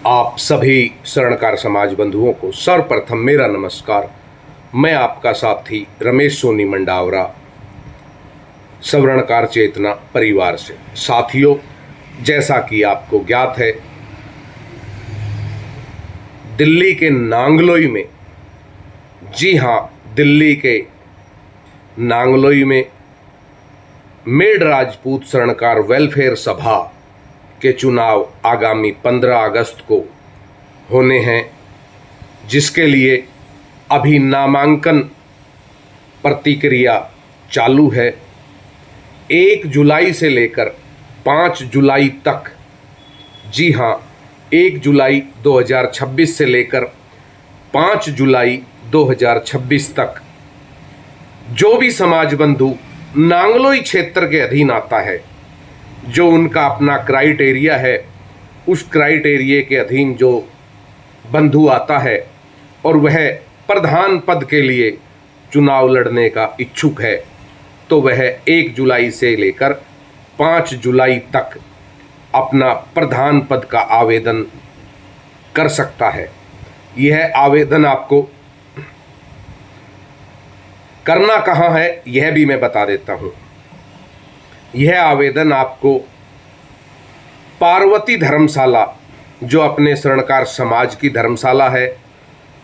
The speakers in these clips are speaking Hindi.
आप सभी स्वर्णकार समाज बंधुओं को सर्वप्रथम मेरा नमस्कार। मैं आपका साथी रमेश सोनी मंडावरा, स्वर्णकार चेतना परिवार से। साथियों, जैसा कि आपको ज्ञात है, दिल्ली के नांगलोई में, जी हाँ, दिल्ली के नांगलोई में मेड राजपूत स्वर्णकार वेलफेयर सभा के चुनाव आगामी 15 अगस्त को होने हैं, जिसके लिए अभी नामांकन प्रतिक्रिया चालू है। 1 जुलाई से लेकर 5 जुलाई तक, जी हाँ, 1 जुलाई 2026 से लेकर 5 जुलाई 2026 तक जो भी समाज बंधु नांगलोई क्षेत्र के अधीन आता है, जो उनका अपना क्राइटेरिया है, उस क्राइटेरिया के अधीन जो बंधु आता है और वह प्रधान पद के लिए चुनाव लड़ने का इच्छुक है, तो वह 1 जुलाई से लेकर 5 जुलाई तक अपना प्रधान पद का आवेदन कर सकता है। यह आवेदन आपको करना कहाँ है, यह भी मैं बता देता हूँ। यह आवेदन आपको पार्वती धर्मशाला, जो अपने स्वर्णकार समाज की धर्मशाला है,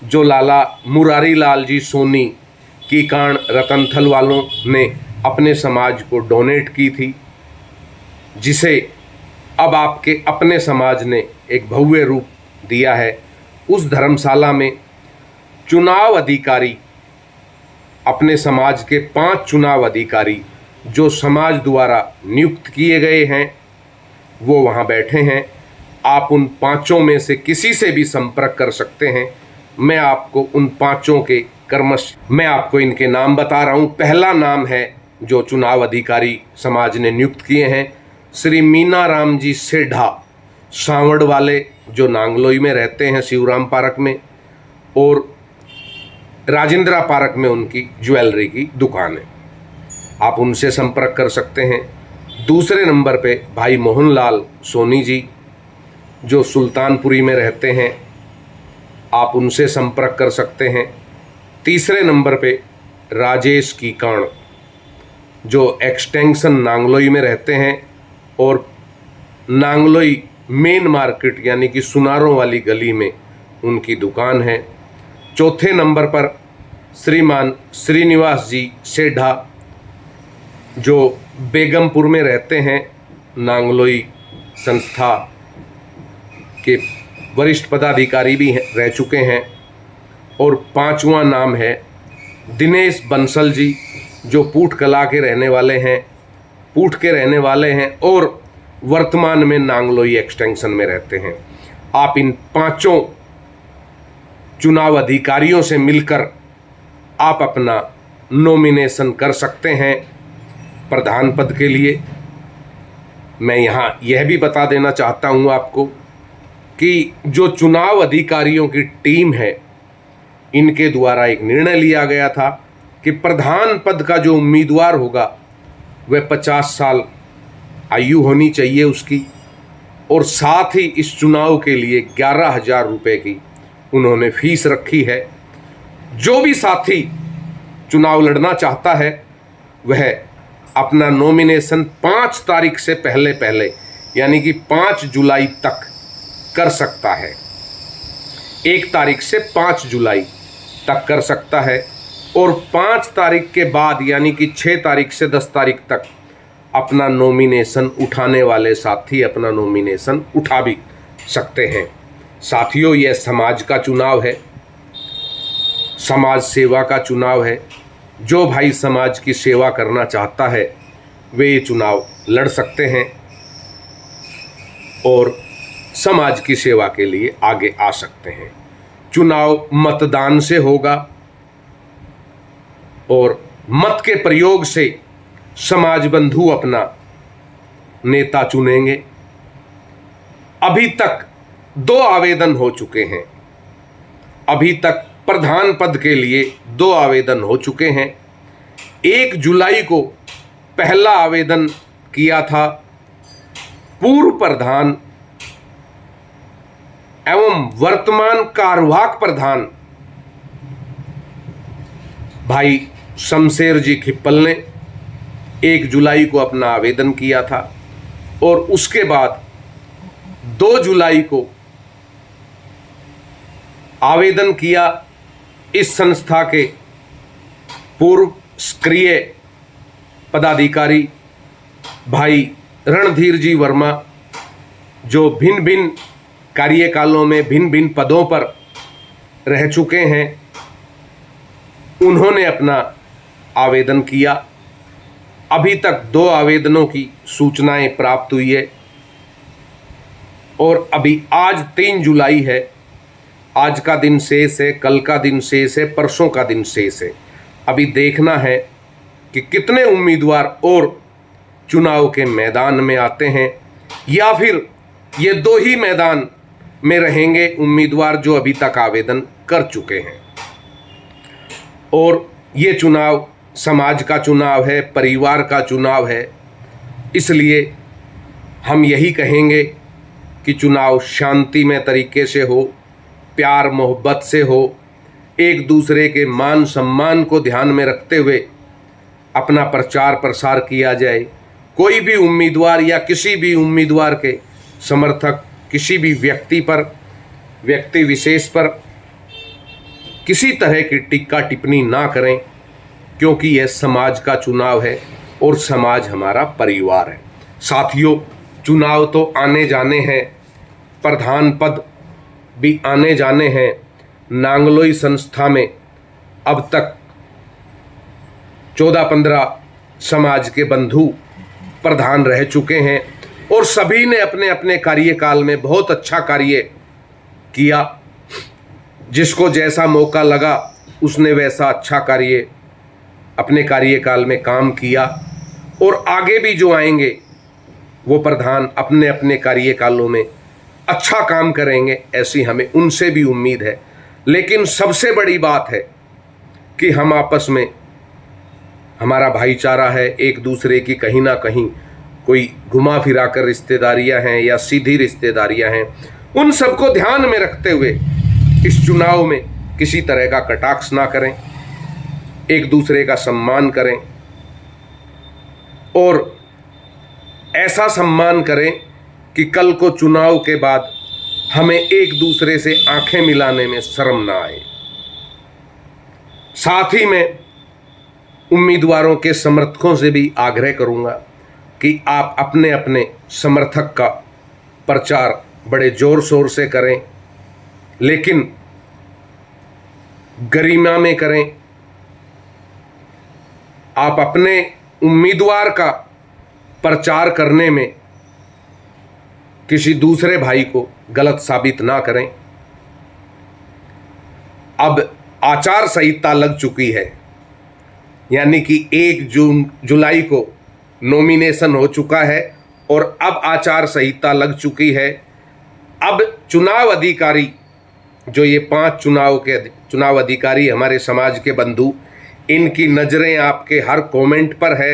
जो लाला मुरारी लाल जी सोनी की कांड रतनथल वालों ने अपने समाज को डोनेट की थी, जिसे अब आपके अपने समाज ने एक भव्य रूप दिया है, उस धर्मशाला में चुनाव अधिकारी, अपने समाज के 5 चुनाव अधिकारी जो समाज द्वारा नियुक्त किए गए हैं, वो वहाँ बैठे हैं। आप उन 5 में से किसी से भी संपर्क कर सकते हैं। मैं आपको उन 5 के मैं आपको इनके नाम बता रहा हूँ। पहला नाम है, जो चुनाव अधिकारी समाज ने नियुक्त किए हैं, श्री मीना राम जी सेढ़ा, सांवड़ वाले, जो नांगलोई में रहते हैं, शिवराम पार्क में, और राजेंद्रा पार्क में उनकी ज्वेलरी की दुकान है। आप उनसे संपर्क कर सकते हैं। दूसरे नंबर पे भाई मोहनलाल सोनी जी, जो सुल्तानपुरी में रहते हैं, आप उनसे संपर्क कर सकते हैं। तीसरे नंबर पे राजेश कीकाण, जो एक्सटेंशन नांगलोई में रहते हैं और नांगलोई मेन मार्केट यानी कि सुनारों वाली गली में उनकी दुकान है। चौथे नंबर पर श्रीमान श्रीनिवास जी सेढ़ा, जो बेगमपुर में रहते हैं, नांगलोई संस्था के वरिष्ठ पदाधिकारी भी रह चुके हैं। और 5वां नाम है दिनेश बंसल जी, जो पूठ कला के रहने वाले हैं, पूठ के रहने वाले हैं और वर्तमान में नांगलोई एक्सटेंशन में रहते हैं। आप इन 5 चुनाव अधिकारियों से मिलकर आप अपना नॉमिनेशन कर सकते हैं प्रधान पद के लिए। मैं यहाँ यह भी बता देना चाहता हूँ आपको कि जो चुनाव अधिकारियों की टीम है, इनके द्वारा एक निर्णय लिया गया था कि प्रधान पद का जो उम्मीदवार होगा वह 50 साल आयु होनी चाहिए उसकी, और साथ ही इस चुनाव के लिए 11,000 रुपये की उन्होंने फीस रखी है। जो भी साथी चुनाव लड़ना चाहता है, वह अपना नॉमिनेशन 5 तारीख से पहले यानी कि 5 जुलाई तक कर सकता है। 1 तारीख से 5 जुलाई तक कर सकता है, और 5 तारीख के बाद यानी कि 6 तारीख से 10 तारीख तक अपना नॉमिनेशन उठाने वाले साथी अपना नॉमिनेशन उठा भी सकते हैं। साथियों, यह समाज का चुनाव है, समाज सेवा का चुनाव है। जो भाई समाज की सेवा करना चाहता है, वे ये चुनाव लड़ सकते हैं और समाज की सेवा के लिए आगे आ सकते हैं। चुनाव मतदान से होगा और मत के प्रयोग से समाज बंधु अपना नेता चुनेंगे। अभी तक 2 आवेदन हो चुके हैं। अभी तक प्रधान पद के लिए 2 आवेदन हो चुके हैं। 1 जुलाई को पहला आवेदन किया था पूर्व प्रधान एवं वर्तमान कार्यवाहक प्रधान भाई शमशेर जी खिप्पल ने 1 जुलाई को अपना आवेदन किया था और उसके बाद 2 जुलाई को आवेदन किया इस संस्था के पूर्व सक्रिय पदाधिकारी भाई रणधीर जी वर्मा, जो भिन्न भिन्न कार्यकालों में भिन्न भिन्न पदों पर रह चुके हैं। उन्होंने अपना आवेदन किया। अभी तक 2 आवेदनों की सूचनाएं प्राप्त हुई है और अभी आज 3 जुलाई है। आज का दिन शेष है, कल का दिन शेष है, परसों का दिन शेष है। अभी देखना है कि कितने उम्मीदवार और चुनाव के मैदान में आते हैं या फिर ये 2 ही मैदान में रहेंगे उम्मीदवार जो अभी तक आवेदन कर चुके हैं। और ये चुनाव समाज का चुनाव है, परिवार का चुनाव है, इसलिए हम यही कहेंगे कि चुनाव शांतिमय तरीके से हो, प्यार मोहब्बत से हो, एक दूसरे के मान सम्मान को ध्यान में रखते हुए अपना प्रचार प्रसार किया जाए। कोई भी उम्मीदवार या किसी भी उम्मीदवार के समर्थक किसी भी व्यक्ति विशेष पर किसी तरह की टिक्का टिप्पणी ना करें, क्योंकि यह समाज का चुनाव है और समाज हमारा परिवार है। साथियों, चुनाव तो आने जाने हैं, प्रधान पद भी आने जाने हैं। नांगलोई संस्था में अब तक 14-15 समाज के बंधु प्रधान रह चुके हैं और सभी ने अपने अपने कार्यकाल में बहुत अच्छा कार्य किया। जिसको जैसा मौका लगा उसने वैसा अच्छा कार्य अपने कार्यकाल में काम किया और आगे भी जो आएंगे वो प्रधान अपने अपने कार्यकालों में अच्छा काम करेंगे, ऐसी हमें उनसे भी उम्मीद है। लेकिन सबसे बड़ी बात है कि हम आपस में हमारा भाईचारा है, एक दूसरे की कहीं ना कहीं कोई घुमा फिरा कर रिश्तेदारियां हैं या सीधी रिश्तेदारियां हैं, उन सबको ध्यान में रखते हुए इस चुनाव में किसी तरह का कटाक्ष ना करें, एक दूसरे का सम्मान करें और ऐसा सम्मान करें कि कल को चुनाव के बाद हमें एक दूसरे से आंखें मिलाने में शर्म ना आए। साथ ही मैं उम्मीदवारों के समर्थकों से भी आग्रह करूंगा कि आप अपने अपने समर्थक का प्रचार बड़े जोर शोर से करें, लेकिन गरिमा में करें। आप अपने उम्मीदवार का प्रचार करने में किसी दूसरे भाई को गलत साबित ना करें। अब आचार संहिता लग चुकी है, यानी कि 1 जुलाई को नॉमिनेशन हो चुका है और अब आचार संहिता लग चुकी है। अब चुनाव अधिकारी जो ये 5 चुनाव अधिकारी हमारे समाज के बंधु, इनकी नज़रें आपके हर कमेंट पर है,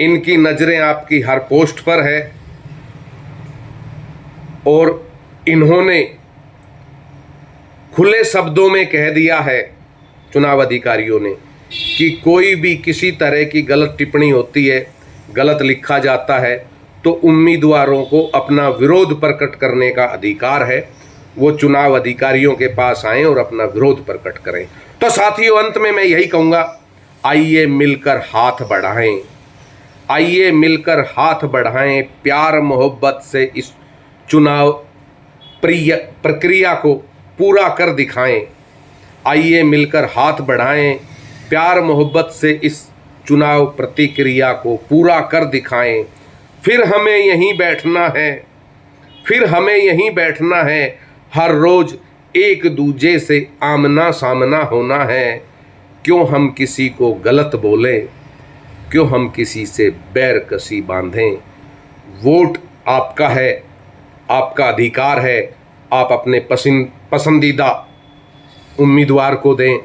इनकी नज़रें आपकी हर पोस्ट पर है और इन्होंने खुले शब्दों में कह दिया है चुनाव अधिकारियों ने कि कोई भी किसी तरह की गलत टिप्पणी होती है, गलत लिखा जाता है, तो उम्मीदवारों को अपना विरोध प्रकट करने का अधिकार है। वो चुनाव अधिकारियों के पास आएं और अपना विरोध प्रकट करें। तो साथियों, अंत में मैं यही कहूँगा, आइए मिलकर हाथ बढ़ाएं, आइए मिलकर हाथ बढ़ाएं, प्यार मोहब्बत से इस चुनाव प्रक्रिया को पूरा कर दिखाएं। आइए मिलकर हाथ बढ़ाएं, प्यार मोहब्बत से इस चुनाव प्रतिक्रिया को पूरा कर दिखाएं। फिर हमें यहीं बैठना है, फिर हमें यहीं बैठना है, हर रोज़ एक दूजे से आमना सामना होना है। क्यों हम किसी को गलत बोलें, क्यों हम किसी से बैर कसी बांधें। वोट आपका है, आपका अधिकार है, आप अपने पसंदीदा उम्मीदवार को दें,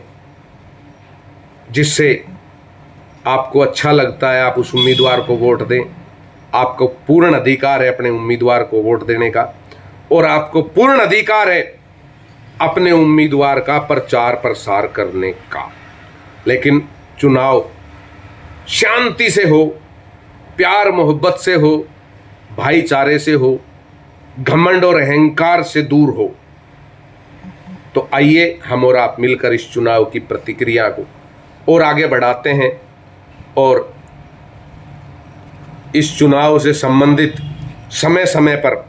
जिससे आपको अच्छा लगता है आप उस उम्मीदवार को वोट दें। आपको पूर्ण अधिकार है अपने उम्मीदवार को वोट देने का। और आपको पूर्ण अधिकार है अपने उम्मीदवार का प्रचार प्रसार करने का। लेकिन चुनाव शांति से हो, प्यार मोहब्बत से हो, भाईचारे से हो, घमंड और अहंकार से दूर हो। तो आइए हम और आप मिलकर इस चुनाव की प्रतिक्रिया को और आगे बढ़ाते हैं और इस चुनाव से संबंधित समय समय पर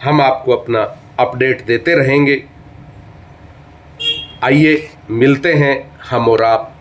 हम आपको अपना अपडेट देते रहेंगे। आइए मिलते हैं हम और आप